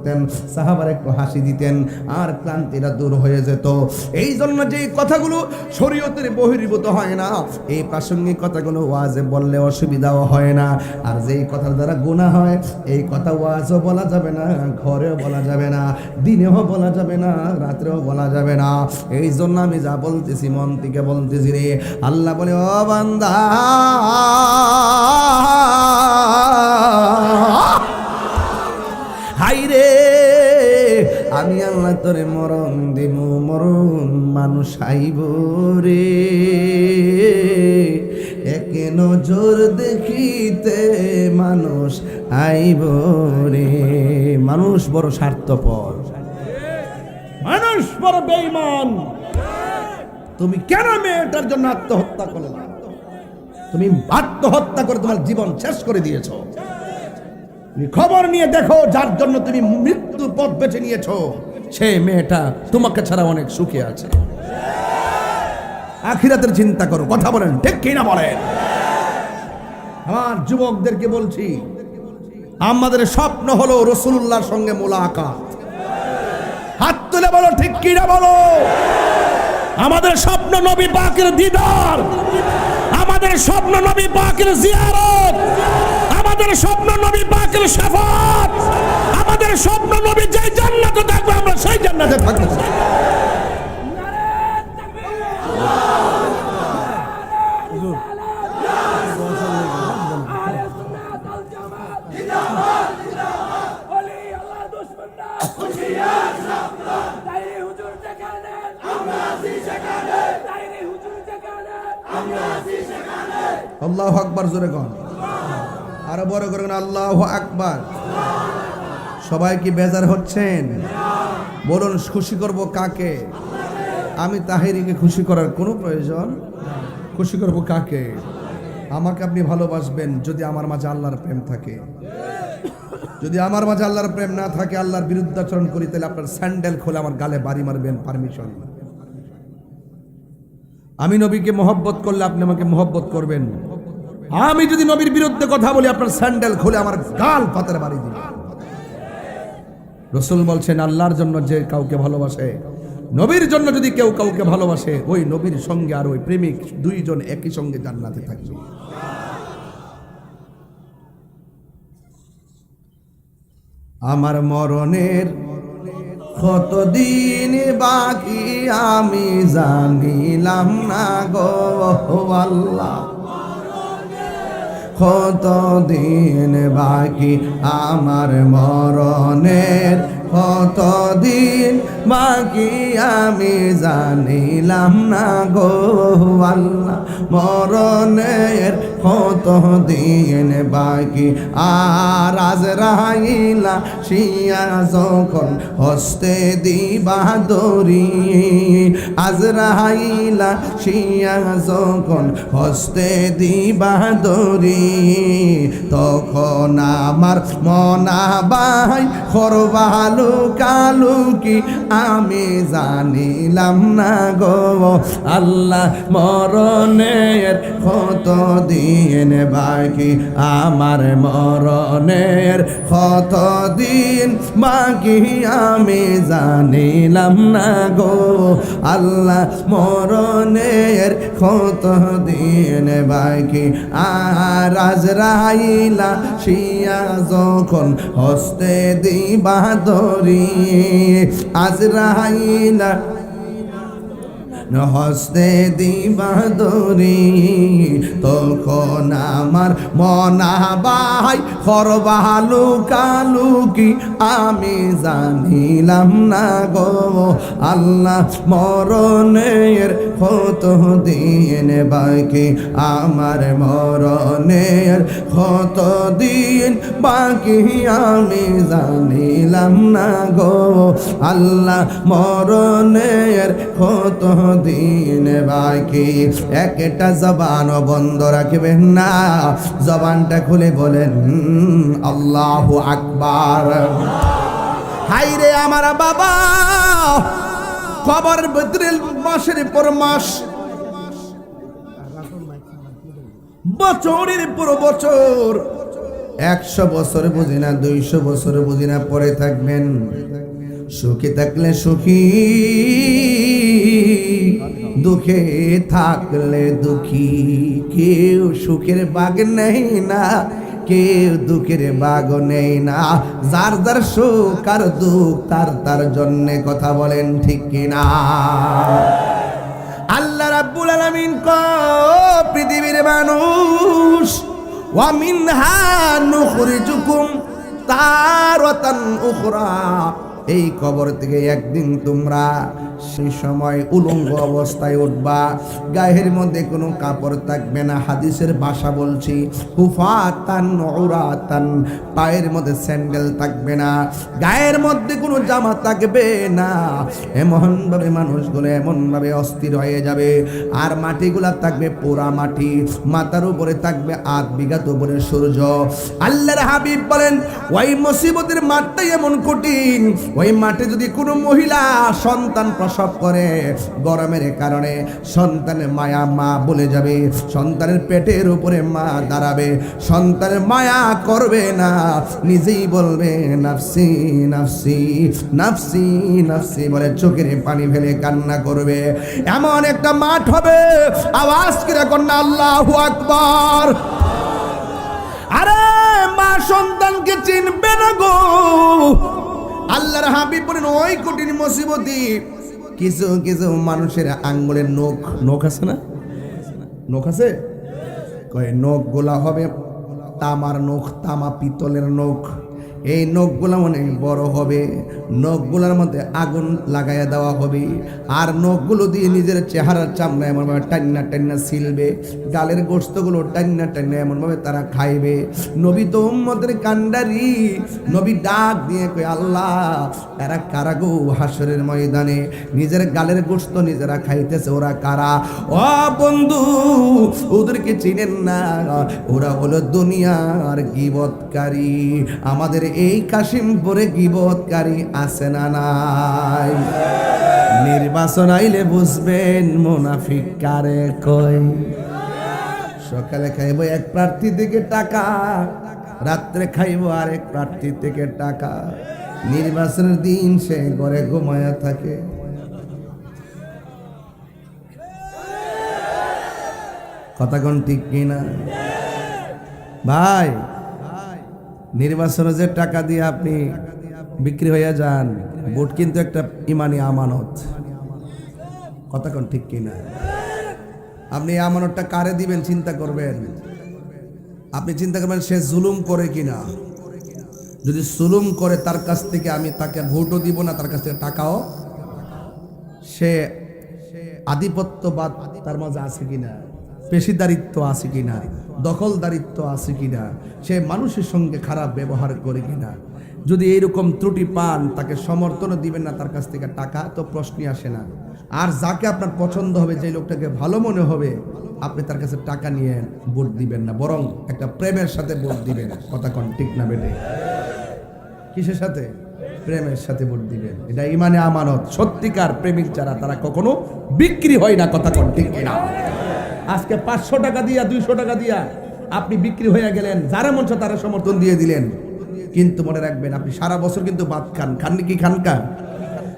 করতেন, সাহাবারা একটু হাসি দিতেন, আর ক্লান্তিটা দূর হয়ে যেত। এই জন্য যে কথাগুলো শরীয়তের বহির্ভূত হয় না, এই প্রাসঙ্গিক কথাগুলো ওয়াজে বললে অসুবিধাও হয় না। আর যেই কথার দ্বারা গুনাহ হয়, এই কথা ওয়াজও বলা যাবে না, ঘরেও বলা যাবে না, দিনেও বলা যাবে না, রাত্রেও বলা যাবে না। এই জন্য আমি যা বলতেছি মন থেকে বলতেছি রে। আল্লাহ বলে, ও বান্দা, হাই রে, আমি আল্লাহ তোরে মরণ দিমু, মরণ মানুষ আইব রে, একে নজর দেখিতে মানুষ আইব রে। মানুষ বড় স্বার্থপর, মানুষ বড় বেঈমান। তুমি কেন মেয়েটার জন্য আত্মহত্যা করলে? তুমি আত্মহত্যা করে তোমার জীবন শেষ করে দিয়েছো। তুমি খবর নিয়ে দেখো, যার জন্য তুমি মৃত্যু পথ বেছে নিয়েছো, সেই মেয়েটা তোমাকে ছাড়া অনেক সুখে আছে। আখিরাতের চিন্তা করো। কথা বলেন ঠিক কিনা বলেন? আমার যুবকদেরকে বলছি, আমাদের স্বপ্ন হলো রাসূলুল্লাহর সঙ্গে মুলাকাত। হাত তুলে বলো ঠিক কিনা বলো। আমাদের স্বপ্ন নবী পাকের দিদার, আমাদের স্বপ্ন নবী পাকের জিয়ারত, আমাদের স্বপ্ন নবী পাকের শাফাত, আমাদের স্বপ্ন নবী যে জান্নাতে থাকবে আমরা সেই জান্নাতে থাকবো। আল্লাহু আকবার, জোরে কোন, আরো বড় করে আল্লাহু আকবার। সবাই কি বেজার হচ্ছেন? বলুন, খুশি করব কাকে? আমি তাহেরিকে খুশি করার কোনো প্রয়োজন? খুশি করব কাকে? আমাকে আপনি ভালোবাসবেন যদি আমার মাঝে আল্লাহর প্রেম থাকে। যদি আমার মাঝে আল্লাহর প্রেম না থাকে, আল্লাহর বিরুদ্ধাচরণ করি, তাহলে আপনার স্যান্ডেল খুলে আমার গালে বাড়ি মারবেন, পারমিশন। আমি নবীকে মহব্বত করলে আপনি আমাকে মহব্বত করবেন। আমি যদি নবীর বিরুদ্ধে কথা বলি, আপনার স্যান্ডেল খুলে আমার গাল পাতের বাড়ি দিবেন। রাসূল বলছেন, আল্লাহর জন্য যে কাউকে ভালোবাসে, নবীর জন্য যদি কেউ কাউকে ভালোবাসে, ওই নবীর সঙ্গে আর ওই প্রেমিক দুইজন একই সঙ্গে জান্নাতে থাকবে। আমার মরণের কতদিন বাকি আমি জানিলাম না গো আল্লাহ, কতদিন বাকি আমার মরণের, কতদিন বাকি আমি জানিলাম না গো আল্লাহ, মরণের কতদিন বাকি। আর আজরাইলা শিয়া যখন হস্তে দিবা দড়ি, আজরাইলা শিয়া যখন হস্তে দিবা দড়ি, তখন আমার মনা বাই করবালু কালুকি আমি জানিলাম না গো আল্লাহ, মরণের কতদিন বাকি আমার মরণের কতদিন বাকি আমি জানিলাম না গো আল্লাহ, মরণের কতদিন বাকি। আর আজরাইলা শিয়া যখন হস্তে দিবা দড়ি, আজরাইলা হস্তে দিবা দড়ি, তখন আমার মনা বাই করবালু কালুকি আমি জানিলাম না গো আল্লাহ, মরণের কতদিন বাকি আমার মরণের কতদিন বাকি আমি জানিলাম না গো আল্লাহ, মরণের কতদিন বাকি। একটা জবান বন্ধ রাখবেন না, জবানটা খুলে বলেন আল্লাহু আকবার। হাই রে আমার বাবা, কবর ভিতরে মাসের পর মাস, বছরের পর বছর 100 বছর বুঝি না, 200 বছর বুঝি না, পরে থাকবেন। সুখে থাকলে সুখী, দুঃখে থাকলে দুঃখী। কেউ সুখের বাগ নেই না, কেউ দুঃখের বাগ নেই না। যার যার সুখ আর দুঃখ তার তার জন্যে, কথা বলেন ঠিক কিনা? আল্লাহ রাব্বুল আলামিন কয়, পৃথিবীর মানুষ, ওয়া মিনহা নুখরিজুকুম তারাতান উখরা, এই কবর থেকে একদিন তোমরা সেই সময় উলঙ্গ অবস্থায় উঠবা, গায়ের মধ্যে কোনো কাপড় থাকবে না। হাদিসের ভাষা বলছি, হুফাতান উরাতান, পায়ের মধ্যে স্যান্ডেল থাকবে না, গায়ের মধ্যে কোনো জামা থাকবে না। এমনভাবে মানুষগুলো এমনভাবে অস্থির হয়ে যাবে। আর মাটিগুলা থাকবে পোড়া মাটি, মাথার উপরে থাকবে 8 বিঘা উপরে সূর্য। আল্লাহর হাবিব বলেন, ওই মুসিবতের মাঠটাই এমন কঠিন, ওই মাঠে যদি কোনো মহিলা সন্তান প্রসব করে, গরমের কারণে সন্তানের মায়া মা বলে যাবে, সন্তানের পেটের উপরে মা দাঁড়াবে, সন্তানের মায়া করবে না, নিজেই বলবে নাফসি নাফসি নাফসি নাফসি বলে চোখের পানি ফেলে কান্না করবে। এমন একটা মাঠ হবে, আওয়াজ করে কন্যা আল্লাহু আকবার। আরে মা সন্তানকে চিনবে না গো। আল্লাহর হাবিব বলেন, ওই কঠিন মুসিবতি কিছু কিছু মানুষের আঙ্গুলের নখ আছে না, নখ আছে, কয় নখ গুলা হবে তামার নখ, তামা পিতলের নখ। এই নখগুলা অনেক বড় হবে, নখগুলার মধ্যে আগুন লাগাইয়া দেওয়া হবে, আর নখগুলো দিয়ে নিজের চেহারার চামড়া এমনভাবে টান্না টান্না ছিলবে, গালের গোশতগুলো টান্না টান্না এমনভাবে তারা খাইবে। নবী তো উম্মতের কান্ডারি, নবী ডাক দিয়ে কয়, আল্লাহ এরা কারা গো? হাসরের ময়দানে নিজের গালের গোশত নিজেরা খাইতেছে, ওরা কারা? ও বন্ধু, ওদেরকে চিনেন না? ওরা হলো দুনিয়ার গীবতকারী। আমাদের এই কাশিমপুরে গীবতকারী আছে না নাই? নির্বাচন আইলে বুঝবেন মুনাফিক কারে কয়। সকালে খাইব এক প্রার্থী থেকে টাকা, রাত্রে খাইব আরেক প্রার্থী থেকে টাকা। নির্বাচনের দিন সে ঘরে ঘুমায়া থাকে। কথা কোন ঠিক কিনা ভাই? নির্বাচনে যে টাকা দিয়ে আপনি বিক্রি হয়ে যান, ভোট কিন্তু একটা ইমানি আমানত। কথা কোন ঠিক কিনা? আপনি এই আমানতটা কারে দিবেন চিন্তা করবেন। আপনি চিন্তা করবেন সে জুলুম করে কিনা। যদি জুলুম করে তার কাছ থেকে আমি তাকে ভোটও দিব না, তার কাছ থেকে টাকাও। সে আধিপত্যবাদ তার মাঝে আছে কিনা, পেশিদারিত্ব আছে কিনা, দখলদারিত্ব আছে কিনা, সে মানুষের সঙ্গে খারাপ ব্যবহার করে কিনা। যদি এইরকম ত্রুটি পান, তাকে সমর্থনও দিবেন না, তার কাছ থেকে টাকা তো প্রশ্নই আসে না। আর যাকে আপনার পছন্দ হবে, যে লোকটাকে ভালো মনে হবে, আপনি তার কাছে টাকা নিয়ে ভোট দিবেন না, বরং একটা প্রেমের সাথে ভোট দিবেন। কথা কোন ঠিক না বেটে? কিসের সাথে? প্রেমের সাথে ভোট দিবেন। এটা ইমানে আমানত। সত্যিকার প্রেমিক যারা, তারা কখনো বিক্রি হয় না। কথা কোন ঠিক না? আজকে 500 টাকা দিয়া, 200 টাকা দিয়া আপনি বিক্রি হয়ে গেলেন, যারা মন চায় তারা সমর্থন দিয়ে দিলেন। কিন্তু মনে রাখবেন, আপনি সারা বছর কিন্তু ভাত খান, খাননি কি? খানকা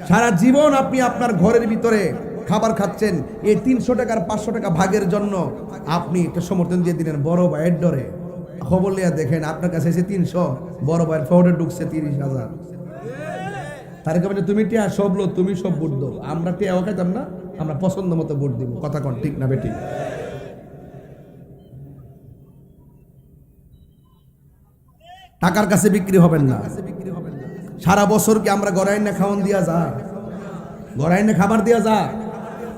সারা জীবন আপনি আপনার ঘরের ভিতরে খাবার খাচ্ছেন। এই 300 টাকার 500 টাকা ভাগের জন্য আপনি একটা সমর্থন দিয়ে দিলেন বড় ভাইয়ের ডরে। খবর লিয়া দেখেন, আপনার কাছে এসে 300, বড় ভাইয়ের ফৌডে ঢুকছে 30,000। তার কারণে তুমি টিয়া সব লো, তুমি সব ভোট দাও, আমরা টিয়াও খাইতাম না, আমরা পছন্দ মতো ভোট দিব। কথা কোন ঠিক না বেটি? টাকার কাছে বিক্রি হবেন না। সারা বছর কি আমরা গড়াই না খাওয়ান দিয়া যা, গড়াই না খাবার দিয়া যা,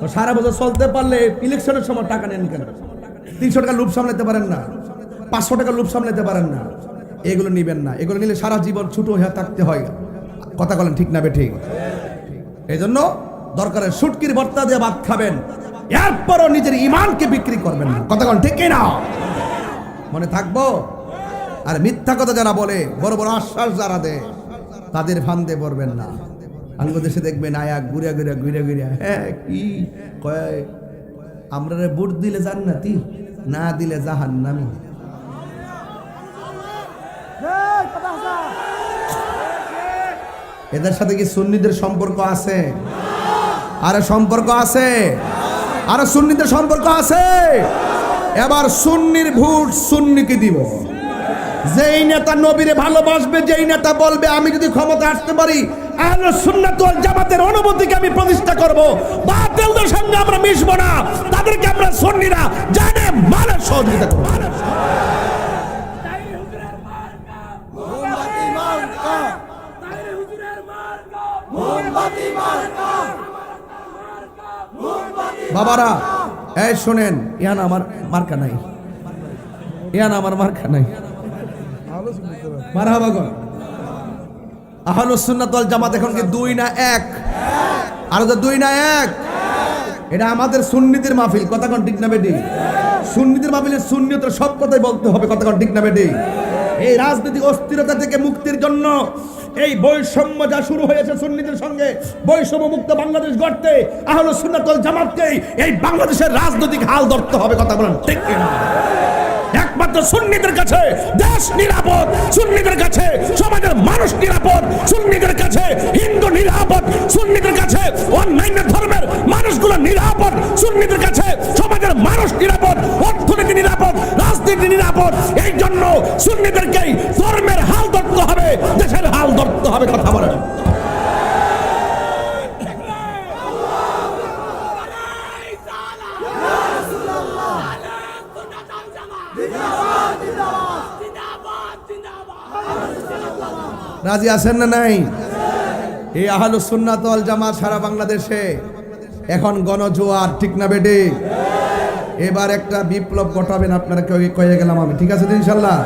তো সারা বছর চলতে পারলে ইলেকশনের সময় টাকা নেন কেন? 300 টাকা লুপ সামলাতে পারেন না, 500 টাকা লুপ সামলাতে পারেন না, এগুলো নিবেন না। এগুলো নিলে সারা জীবন ছোট হয়ে থাকতে হয়। কথা বলেন ঠিক না বেঠিক? এই জন্য দরকারে শুটকির ভর্তা দিয়ে ভাত খাবেন, এরপরও নিজের ইমানকে বিক্রি করবেন না। কথা বলেন ঠিক না? মনে থাকবো। আর মিথ্যা কথা যারা বলে, বড় বড় আশ্বাস যারা দেয়, তাদের ফান্দে পড়বেন না। বাংলাদেশে দেখবেন আয়া ঘুরে ঘুরে ঘুরে ঘুরে, হ্যাঁ কি কয়, আমরা ভোট দিলে জান্নাতি, না দিলে জাহান্নামী। এদের সাথে কি সুন্নিদের সম্পর্ক আছে? আরে সম্পর্ক আছে, আরে সুন্নিদের সম্পর্ক আছে। এবার সুন্নির ভোট সুন্নিকে দিব। যেই নেতা নবীরে ভালোবাসবে, যেই নেতা বলবে আমি যদি ক্ষমতা আসতে পারি আহলুস সুন্নাত ওয়াল জামাতের অনুমতিকে আমি প্রতিষ্ঠা করব, বাতিলদের সঙ্গে আমরা মিশবো না, তাদেরকে আমরা সুন্নিরা জানে মানে সহযোগিতা করব। বাবারা এই শোনেন, ইয়ান আমার মার্কা নাই, ইয়ান আমার মার্কা নাই। মারহাবা গো। আহলুস সুন্নাত ওয়াল জামাত এখন কি দুই না এক? আর তো দুই না এক। এটা আমাদের সুন্নিদের মাহফিল, কথা কোন ঠিক না বেটি? সুন্নিদের মাহফিলের সুন্নিয়তের সব কথাই বলতে হবে, কথা কোন ঠিক না বেটি? এই রাজনৈতিক অস্থিরতা থেকে মুক্তির জন্য এই বৈষম্য যা শুরু হয়েছে সুন্নিদের সঙ্গে, বৈষম্য মুক্ত বাংলাদেশ গড়তে আহলুস সুন্নাত ওয়াল জামাতকে এই বাংলাদেশের রাজনৈতিক হাল ধরতে হবে, কথা বলেন ঠিক কিনা? একমাত্র সুন্নিদের কাছে দেশ নিরাপদ, সুন্নিদের কাছে সমাজের মানুষ নিরাপদ, সুন্নিদের কাছে হিন্দু নিরাপদ, সুন্নিদের কাছে অন্যান্য ধর্মের মানুষগুলো নিরাপদ, সুন্নিদের কাছে সমাজের মানুষ নিরাপদ, অর্থনীতি নিরাপদ, রাজনীতি নিরাপদ। এই জন্য সুন্নিদেরকেই ধর্মের হাল ধরতে হবে, দেশের হাল ধরতে হবে, কথা বলেন। রাজি আছেন না নাই? এই আহলুস সুন্নাত ওয়াল জামাত সারা বাংলাদেশে এখন গণজোয়ার, ঠিক না বেটি? এবার একটা বিপ্লব ঘটাবেন আপনারা, কয়ে গেলাম আমি, ঠিক আছে ইনশাল্লাহ?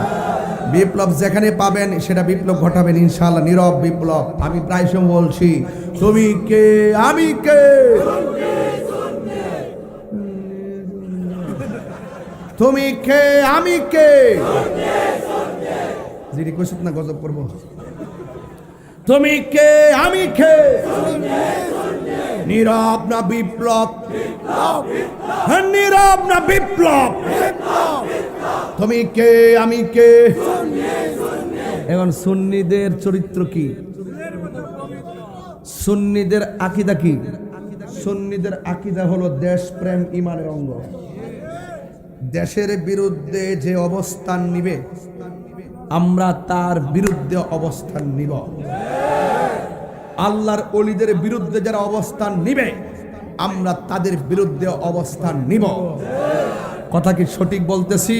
বিপ্লব যেখানে পাবেন সেটা বিপ্লব ঘটাবেন ইনশাল্লাহ, নীরব বিপ্লব। আমি প্রায় সময় বলছি, তুমি কে আমি কে, তুমি কে আমি কে, যিনি কইসুত না গজব করবো। তুমি কে আমি কে, নীরব না বিপ্লব, নীরব না বিপ্লব, তুমি কে আমি কে। এখন সুন্নিদের চরিত্র কি? সুন্নিদের আকীদা কি? সুন্নিদের আকীদা হলো দেশপ্রেম ঈমানের অঙ্গ। দেশের বিরুদ্ধে যে অবস্থান নিবে আমরা তার বিরুদ্ধে অবস্থান নিব। আল্লাহর ওলিদের বিরুদ্ধে যারা অবস্থান নিবে আমরা তাদের বিরুদ্ধে অবস্থান নিব। কথা কি সঠিক বলতেছি?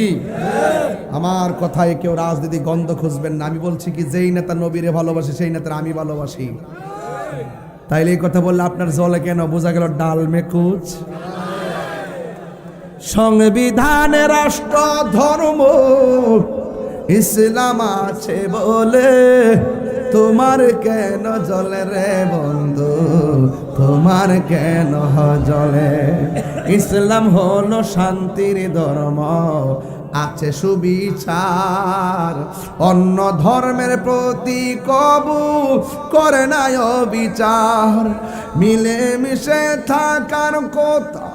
আমার কথায় কেউ রাজনীতি গন্ধ খুঁজবেন না। আমি বলছি কি, যেই নেতা নবীরে ভালোবাসে সেই নেতার আমি ভালোবাসি। তাইলে এই কথা বললে আপনার জলে কেন? বোঝা গেল ডাল মে কুচ। সংবিধানে রাষ্ট্র ধর্ম ইসলাম আছে বলে তোমার কেন জলে রে বন্ধু, তোমার কেন জলে? ইসলাম হলো শান্তির ধর্ম, আছে সুবিচার, অন্য ধর্মের প্রতি কবু করে না বিচার। মিলে মিশে থাকার কথা,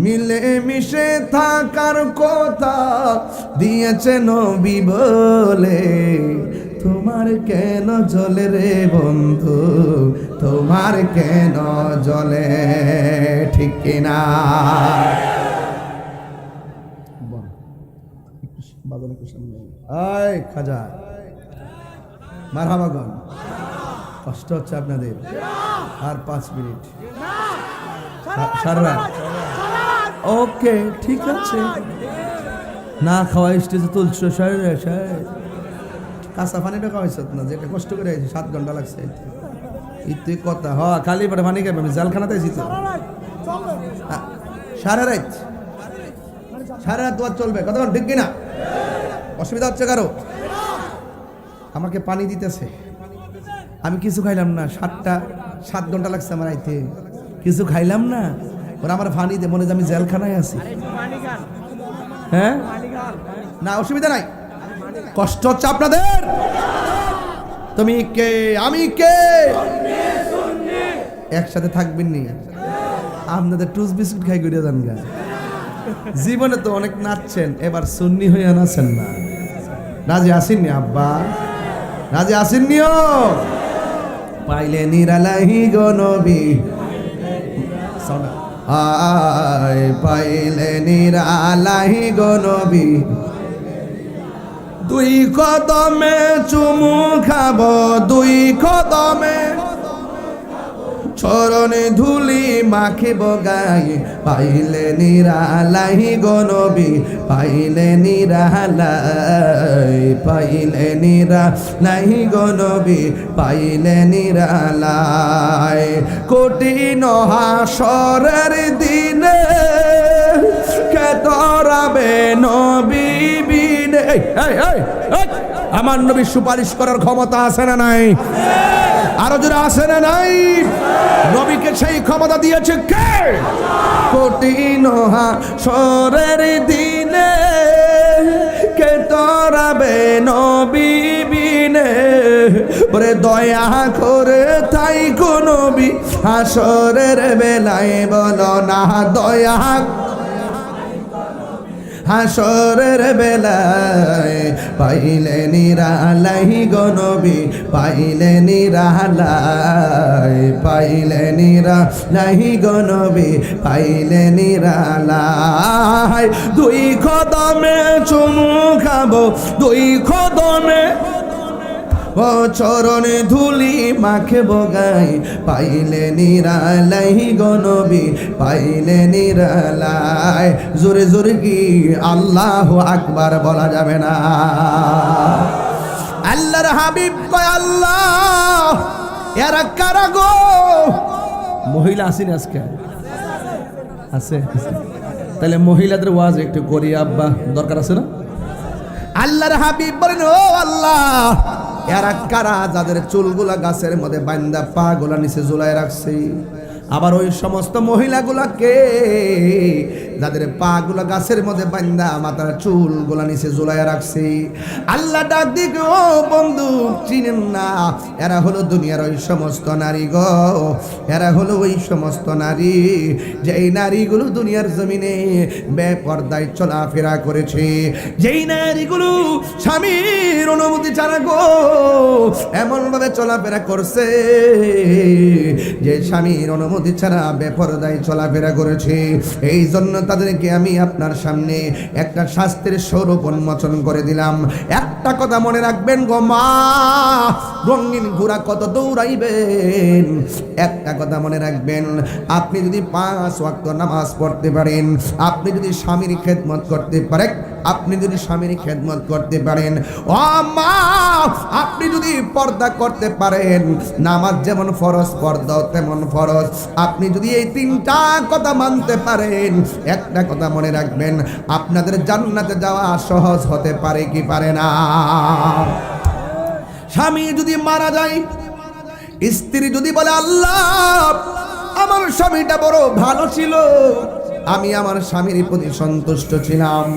মিলে মিশে থাকার কথা দিয়েছে নবী বলে, তোমার কেন জলে রে বন্ধু, তোমার কেন জলে? ঠিক কিনা? আয় খাজা মারহাবা গান। কষ্ট হচ্ছে আপনাদের? আর 5 মিনিট, সারা রাত। ওকে ঠিক আছে, না খাওয়া স্টেজে তুলছো কাঁচা পানিটা খাওয়াইছ না, যেটা কষ্ট করে আইছি 7 ঘন্টা লাগছে ইতি কথা। হ খালি পরে পানি খাবে, আমি জালখানাতে আইছি তো। সারা রাত, সারা রাত তোমার চলবে, কথা ঠিক কিনা? অসুবিধা হচ্ছে কারো? আমাকে পানি দিতেছে, আমি কিছু খাইলাম না, 7 ঘন্টা লাগছে আমার আইতে, কিছু খাইলাম না। ওরা আমার পানি দে, মনে হয় আমি জেলখানায় আছি। হ্যাঁ না, অসুবিধা নাই। কষ্ট হচ্ছে আপনাদের? তুমি কে আমি কে, একসাথে থাকবেন নি? আপনাদের টুস বিস্কুট খাই করে যান গা। জীবনে তো অনেক নাচছেন, এবার সুন্নি হয়ে নাচেন না। রাজি আসেননি আব্বা? রাজি আসেননিও? পাইলে নিরালাহি গো নবী, আয় পাইলে নিরালাহি গো নবী, দুই কদমে চুমু খাবো, দুই কদমে চরণে ধুলি মাখিব গায়ে, পাইলে নিরালাই গো নবী, পাইলে নিরালাই, পাইলে নিরালাই গো নবী, পাইলে নিরালাই। কঠিন হাসরের দিনে কে তরাবে নবী বিনে, আমার নবী সুপারিশ করার ক্ষমতা আছে না নাই? আরো জোরে আছে না নাই? নবীকে সেই ক্ষমতা দিয়েছে কে? কঠিন হাসরের দিনে কে তরাবে নবী বিনে, ওরে দয়া করে তাই গো নবী হাসরের বেলায় বলো না দয়া, হাসরের বেলায় পাইলে নিরালাই গো নবী, পাইলে নিরালাই, পাইলে নিরালাই গো নবী, পাইলে নিরালাই। দুই কদমে চুমু খাবো, দুই কদমে ও চরণে ধুলি মাখিব গায়ে, পাইলে নিরালাই গো নবী, পাইলে নিরালাই। জোরে জোরে কি আল্লাহু আকবার বলা যাবে না? আল্লাহর হাবিব কয় আল্লাহ এরা কারা গো? মহিলা আসেন আজকে আছে, তাহলে মহিলাদের ওয়াজ একটু করি আব্বা, দরকার আছে না? আল্লাহর হাবিব বলেন ও আল্লাহ এরা কারা যাদের চুলগুলা গাছের মধ্যে বান্দা পা গুলা নিচে ঝুলায় রাখছে, আবার ওই সমস্ত মহিলাগুলাকে যাদের পা গুলা গাছের মধ্যে বান্দা মাথার চুল গুলা নিচে ঝুলায় রাখছে। আল্লাহ ডাক দিক ও বন্ধু চিনেন না, এরা হলো দুনিয়ার ওই সমস্ত নারী গো, এরা হলো ওই সমস্ত নারী যেই নারীগুলো দুনিয়ার জমিনে বেপরদায় চলাফেরা করেছে, যেই নারীগুলো স্বামীর অনুমতি ছাড়া গো এমন ভাবে চলাফেরা করছে যে স্বামীর অনুমতি ছাড়া বেপরদায় চলাফেরা করেছে। এই জন্য তাদেরকে আমি আপনার সামনে একটা শাস্তির স্বরূপ উন্মোচন করে দিলাম। একটা কথা মনে রাখবেন গো মা, রঙিন ঘোড়া কত দৌড়াইবেন, একটা কথা মনে রাখবেন, আপনি যদি 5 ওয়াক্ত নামাজ পড়তে পারেন, আপনি যদি স্বামীর খেদমত করতে পারেন, আপনি যদি স্বামীর খেদমত করতে পারেন, ও মা আপনি যদি পর্দা করতে পারেন, নামাজ যেমন ফরজ পর্দাও তেমন ফরজ, আপনি যদি এই 3টা কথা মানতে পারেন, একটা কথা মনে রাখবেন, আপনাদের জান্নাতে যাওয়া সহজ হতে পারে কি পারে না? স্বামী যদি মারা যায়, স্ত্রী যদি বলে আল্লাহ আমার স্বামীটা বড় ভালো ছিল, আমি আমার স্বামীর প্রতি সন্তুষ্ট ছিলাম,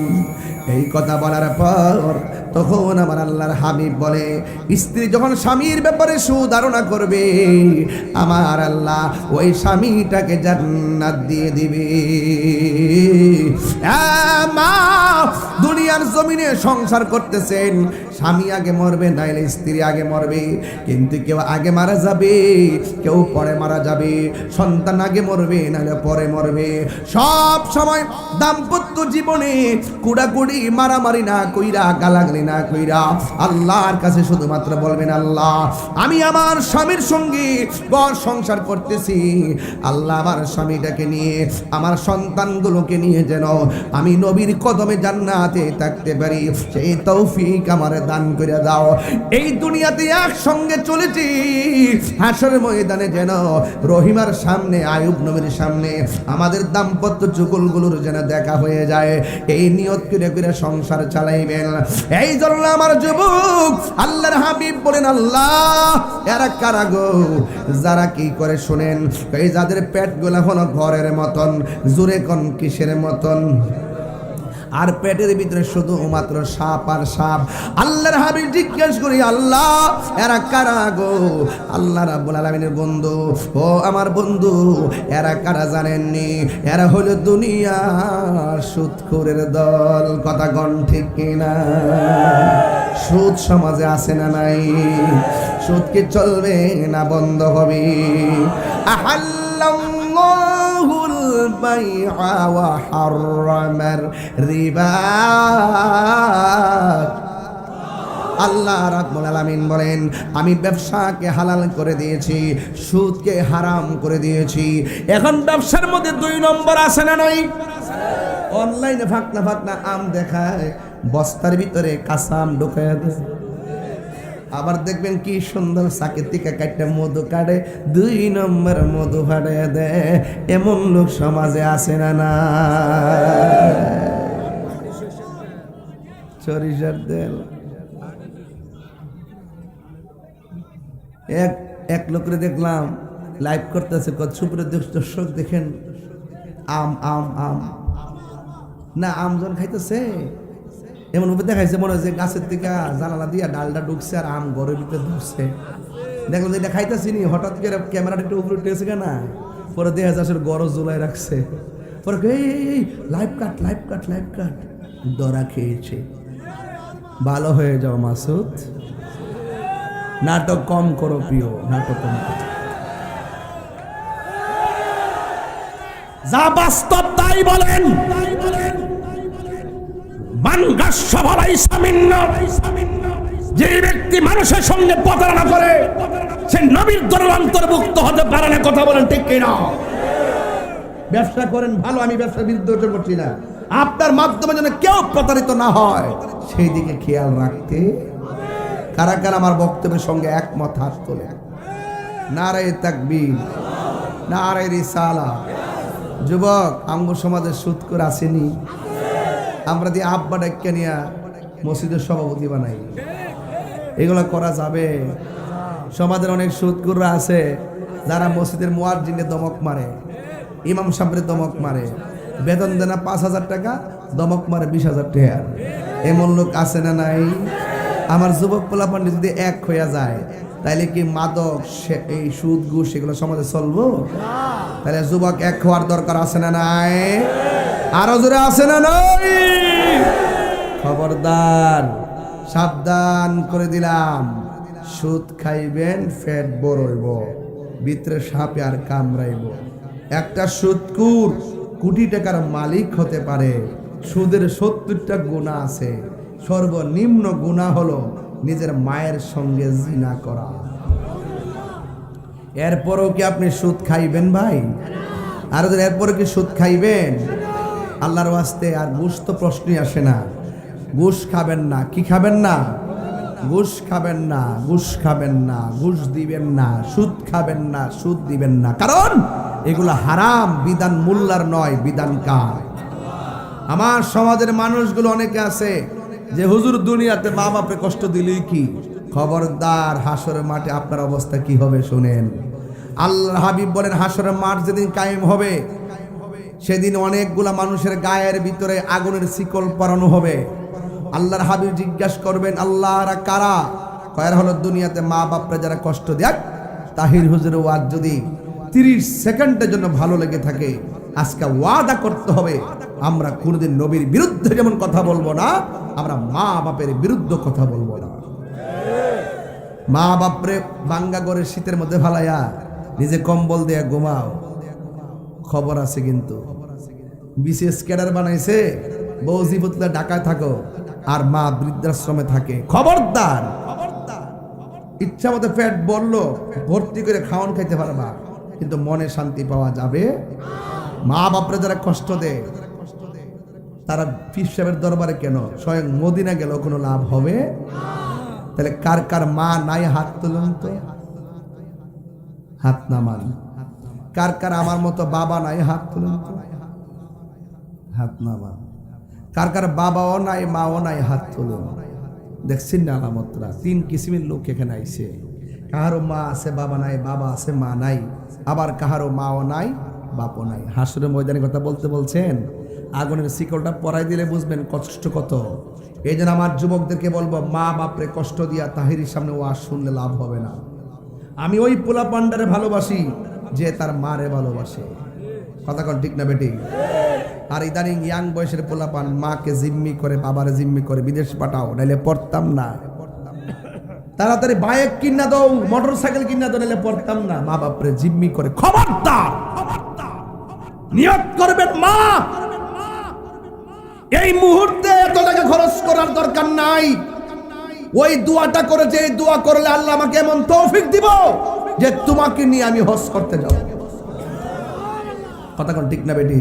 এই কথা বলার পর তখন আমার আল্লাহর হাবিব বলে স্ত্রী যখন স্বামীর ব্যাপারে সুধারণা করবে, আমার আল্লাহ ওই স্বামীটাকে জান্নাত দিয়ে দিবে। মা দুনিয়ার জমিনে সংসার করতেছেন, স্বামী আগে মরবে নাইলে স্ত্রী আগে মরবে, কিন্তু কেউ আগে মারা যাবে কেউ পরে মারা যাবে, সন্তান আগে মরবে নাইলে পরে মরবে। সব সময় দাম্পত্য জীবনে কুড়াকুড়ি মারামারি না কইরা, গালাগালি না কইরা আল্লাহর কাছে শুধুমাত্র বলবেন আল্লাহ আমি আমার স্বামীর সঙ্গে ঘর সংসার করতেছি, আল্লাহ আমার স্বামীটাকে নিয়ে আমার সন্তানগুলোকে নিয়ে যেন আমি নবীর কদমে জান্নাতে থাকতে পারি, সেই তৌফিক আমার দান করে দাও। এই দুনিয়াতে একসঙ্গে চলেছি, হাসরের ময়দানে যেন রহিমার সামনে, আয়ুব নবীর সামনে আমাদের দাম্পত্য যুগলগুলোর যেন দেখা হয়ে যায়, এই নিয়ত করে করে সংসার চালাইবেন। এই জন্য আমার যুবক আল্লাহর হাবিব বলেন আল্লাহ এরা কারা গো? যারা কি করে শুনেন, এই যাদের পেট গুলা হলো ঘরের মতন, জোরে কোন কিসের মতন, আর পেটের ভিতরে শুধু মাত্র সাপ আর সাপ। আল্লাহর হাবিব জিজ্ঞেস করি আল্লাহ এরা কারা গো? আল্লাহ রাব্বুল আলামিনের বন্ধু, ও আমার বন্ধু এরা কারা জানেননি? এরা হলো দুনিয়ার সুদখোরের দল। কথা কোন ঠিক কিনা? সুদ সমাজে আছে না নাই? সুদ কি চলবে না বন্ধ হবে? আহাল্লাল্লাহুল বাইআ ওয়া হাররামার রিবা। আল্লাহ রাব্বুল আলামিন বলেন, আমি ব্যবসাকে হালাল করে দিয়েছি, সুদকে হারাম করে দিয়েছি। এখন ব্যবসার মধ্যে 2 নম্বর আছে না নাই? অনলাইনে ফাকনা ফাকনা আম দেখায়, বস্তার ভিতরে কাঁচা আম ঢুকায় দেয়। আবার দেখবেন কি সুন্দর চাকের থেকে কাটটা মধু কাটে, 2 নম্বর মধু ফাটায় দেয়। এমন লোক সমাজে আছে না না? সরিষার তেল এক লোকের দেখলাম লাইভ করতেছে, কত সুপ্রিয় দর্শক দেখেন, আম আম আম না আমজন খাইতেছে, এমন ভাবে দেখাইছে মনে হচ্ছে গাছের থেকে জানালা দিয়া ডালটা ঢুকছে আর আম ঘরের ভিতরে ঢুকছে। দেখলাম যে এটা খাইতেছি নি, হঠাৎ করে ক্যামেরাটা একটু উপরে উঠেছে কেনা, পরে দেখা যাচ্ছে গরজ ঝুলাই রাখছে। পরে এই লাইভ কাট লাইভ কাট লাইভ কাট, দরা খেয়েছে। ভালো হয়ে যাও মাসুদ, নাটক কম করো প্রিয়, নাটক কম করো। যা বাস্তব তাই বলেন। যে ব্যক্তি মানুষের সঙ্গে প্রতারণা করে সে নবীর দলের অন্তর্ভুক্ত হতে পারে না। কথা বলেন ঠিক কিনা? ব্যবসা করেন ভালো, আমি ব্যবসার বিরুদ্ধে করছি না, আপনার মাধ্যমে যেন কেউ প্রতারিত না হয় সেই দিকে খেয়াল রাখতে। কারা কারা আমার বক্তব্যের সঙ্গে একমত হাত তোলে? নারে তাকবীর, নারে রিসালাত। যুবক, আমগো সমাজের সুদ করে আসেনি, আমরা দিয়ে আব্বা ডাক্কা নিয়া মসজিদের সভাপতি বানাই। এগুলো করা যাবে? সমাজের অনেক সুদকুররা আছে যারা মসজিদের মুয়াজ্জিনে দমক মারে, ইমাম সাহেবের দমক মারে, বেতন দেয় না 5,000 টাকা, দমক মারে 20,000 টাকা। এমন লোক আছে না নাই? আমার যুবক পোলাপান্ডি যদি এক হইয়া যায় তাইলে কি মাদক, এই সুদ ঘুষ এগুলো সমাজে চলবো? তাহলে যুবক এক হওয়ার দরকার আছে না নাই? আরো জোরে আছে না নাই? খবরদার, সাবধান করে দিলাম। সুদ খাইবেন, পেট বড় হইব, ভিতরে সাপে আর কামড়াইব। একটা সুদকুর কোটি টাকার মালিক হতে পারে, সুদের 70টা গুনাহ আছে। সর্বনিম্ন গুনাহ হলো নিজের মায়ের সঙ্গে জিনা করা। এরপরও কি আপনি সুদ খাইবেন ভাই? আর এরপরও কি সুদ খাইবেন? আল্লাহর ওয়াস্তে আর ঘুষ তো প্রশ্নই আসে না। ঘুষ খাবেন না। কি খাবেন না? ঘুষ খাবেন না, ঘুষ খাবেন না, ঘুষ দিবেন না, সুদ খাবেন না, সুদ দিবেন না। কারণ এগুলো হারাম, বিধান মোল্লার নয়, বিধান কার? আমার সমাজের মানুষগুলো অনেকে আছে যে হুজুর দুনিয়াতে মা বাপরে কষ্ট দিলেই কি, খবরদার হাসরের মাঠে আপনার অবস্থা কি হবে শুনেন। আল্লাহ হাবিব বলেন, হাসরের মাঠ যেদিন কায়েম হবে সেদিন অনেকগুলা মানুষের গায়ের ভিতরে আগুনের শিকল পরানো হবে। আল্লাহর হাবিব জিজ্ঞাসা করবেন, আল্লাহরা কারা? কয়ার হলো দুনিয়াতে মা বাপরা যারা কষ্ট দেয়। তাহির হুজুরের ওয়াজ যদি 30 সেকেন্ডের জন্য ভালো লেগে থাকে, আজকে ওয়াদা করতে হবে আমরা কোনদিন নবীর বিরুদ্ধে যেমন কথা বলবো না, আমরা মা বাপের বিরুদ্ধে কথা বলবো না। মা বাপরে বাঙ্গা করে শীতের মধ্যে ফালাইয়া নিজে কম্বল দিয়ে ঘুমাও, খবর আছে কিন্তু। বিশেষ ক্যাডার বানাইছে, বৌজি পুতলা ঢাকায় থাকো আর মা বৃদ্ধাশ্রমে থাকে। খবরদার, ইচ্ছা মতো পেট বললো ভর্তি করে খাওয়ান খাইতে পারবা, কিন্তু মনে শান্তি পাওয়া যাবে। মা বাপরা যারা কষ্ট দেয় তারা পীর সাহেবের দরবারে কেন, স্বয়ং মদিনা গেল কোনো লাভ হবে? তাহলে কার কার মা নাই হাত তুলুন তো, হাত নামান। কার কার আমার মতো বাবা নাই হাত তুলুন তো, হাত নামান। কার কার বাবাও নাই মাও নাই হাত তুলুন। দেখছেন না আলামতরা? 3 কিসিমের লোক এখানে আইছে। কাহারও মা আছে বাবা নাই, বাবা আছে মা নাই, আবার কাহারও মাও নাই বাপও নাই। হাসরের ময়দানে কথা বলতে বলছেন, আগুনের শিকলটা পরাই দিলে বুঝবেন কষ্ট কত। এই জন্য আমার যুবকদেরকে বলবো, মা বাপরে কষ্ট দিয়া তাহিরির সামনে ওয়াজ শুনলে লাভ হবে না। আমি ওই পোলা পান্ডারে ভালোবাসি যে তার মারে ভালোবাসে। কথা কোন ঠিক না বেটি? আর ইদানিং ইয়াং বয়সের পোলা পান মাকে জিম্মি করে, বাবারে জিম্মি করে বিদেশ পাঠাও, নাইলে পড়তাম না। তাড়াতাড়ি বাইক কিনা দাও, মোটর সাইকেল কিনা দাও, নাহলে পড়তাম না। মা বাপরে জিম্মি করে। খবরদার, নিয়ত করবেন মা এই মুহূর্তে এত টাকা খরচ করার দরকার নাই। ওই দোয়াটা করে, যে দোয়া করলে আল্লাহ আমাকে এমন তৌফিক দিব যে তোমাকে নিয়ে আমি হজ করতে যাব। কথা কোন ঠিক না বেটি?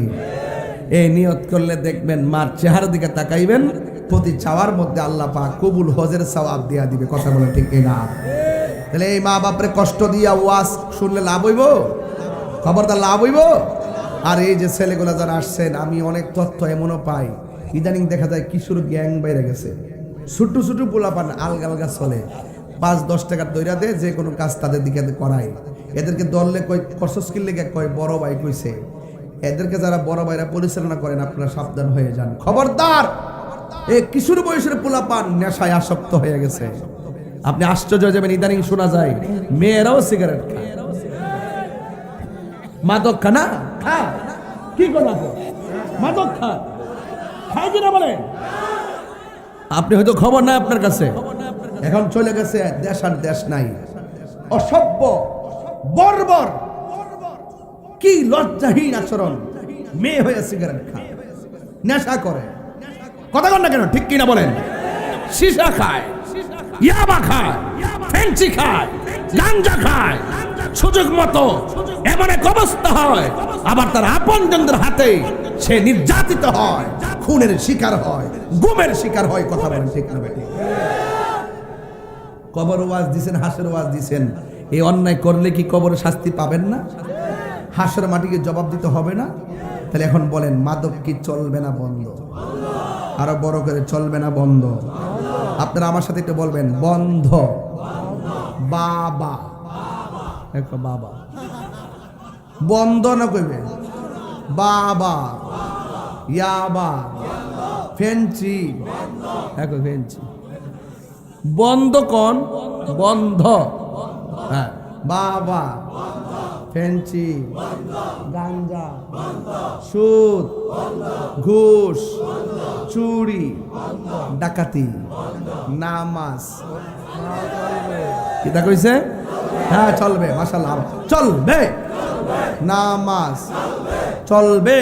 এই নিয়ত করলে দেখবেন মার চেহারার দিকে তাকাইবেন, প্রতি চাওয়ার মধ্যে আল্লাহ পাক কবুল হজের সওয়াব দিয়া দিবে। কথা বলে ঠিক না? তাহলে এই মা বাপরে কষ্ট দিয়া ওয়াজ শুনলে লাভ হইব? খবরদার লাভ হইব। আর এই যে ছেলেগুলা যারা আসছেন, আমি অনেক তথ্য এমনও পাই, ইদানিং দেখা যায় কিশোর গ্যাং বাইরে গেছে, ছোট্ট ছোট পোলাপান আলগা আলগা চলে, 5-10 টাকার দইরা দেয়, যে কোনো কাজ তাদের দিকে করায়। এদেরকে দললে কয় করছস কি লেগে, কয় বড় ভাই কইছে। এদেরকে যারা বড় ভাইরা পরিচালনা করেন, আপনারা সাবধান হয়ে যান। খবরদার, এই কিশোর বয়সের পোলাপান নেশায় আসক্ত হয়ে গেছে। আপনি আশ্চর্য হয়ে যাবেন, ইদানিং শোনা যায় মেয়েরাও সিগারেট খায়, মাদক খানা খায়। কি করলাম? মাদক খায়, খায় কিনা বলেন? আপনি হয়তো খবর নাই আপনার কাছে। এখন চলে গেছে দেশ আর দেশ নাই। অসভ্য, বর্বর, কি লজ্জাহীন আচরণ। মেয়ে হয়ে সিগারেট খায়, নেশা করে। কথা বল না কেন? ঠিক কিনা বলেন? সীসা খায়, ইয়াবা খায়, ফেন্সি খায়, গাঞ্জা খায়, সুযোগ মতো এমন এক অবস্থা হয়। আবার তার আপনজনদের হাতে সে নির্যাতিত হয়, খুনের শিকার হয়, গুমের শিকার হয়। কথা বলেন ঠিক না বেটি? কবর ওয়াজ দিছেন, হাসের ওয়াজ দিছেন, এই অন্যায় করলে কি কবরে শাস্তি পাবেন না? হাসের মাটিকে জবাব দিতে হবে না? তাহলে এখন বলেন, মাদক কি চলবে না বন্ধ? আরো বড় করে, চলবে না বন্ধ? আপনারা আমার সাথে একটু বলবেন, বন্ধ। বাবা, দেখো বাবা, বন্ধ না কইবেন? বাবা, ইয়াবা, ফেন্সি, দেখো ফেন্সি বন্ধ। কোন বন্ধ? হ্যাঁ, বাবা, ফেন্সি, গাঞ্জা, সুদ, ঘুষ, চুরি, ডাকাতি, নামাজ। কি তা কইছে? হ্যাঁ চলবে, মাশাআল্লাহ, চলবে। নামাজ চলবে,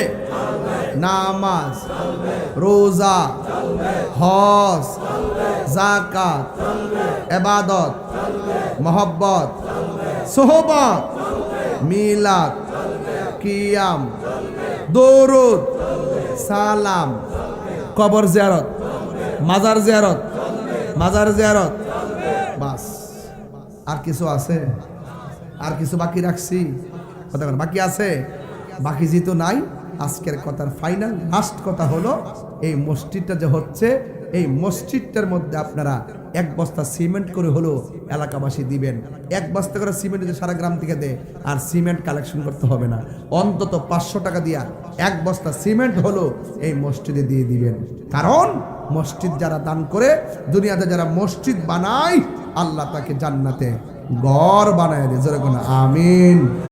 নামাজ, রোজা, হজ, যাকাত, ইবাদত, মহব্বত, সোহবত, মিলাদ, কিয়াম, দরুদ, সালাম, কবর জিয়ারত, মাজার জিয়ারত, মাজার জিয়ারত। বাস, আর কিছু আছে? আর কিছু বাকি রাখছি? কথা বলেন, বাকি আছে? বাকি যেহেতু নাই, আজকের কথার ফাইনাল লাস্ট কথা হলো, এই মসজিদটা যে হচ্ছে, এই মসজিদটার মধ্যে আপনারা 1 বস্তা সিমেন্ট করে হলো এলাকাবাসী দিবেন। 1 বস্তা করে সিমেন্ট যদি সারা গ্রাম থেকে দেয়, আর সিমেন্ট কালেকশন করতে হবে না, অন্তত 500 টাকা দিয়া 1 বস্তা সিমেন্ট হলো এই মসজিদে দিয়ে দিবেন। কারণ মসজিদ যারা দান করে, দুনিয়াতে যারা মসজিদ বানায়, আল্লাহ তাকে জান্নাতে ঘর বানায় দেয়। যেরকম আমিন।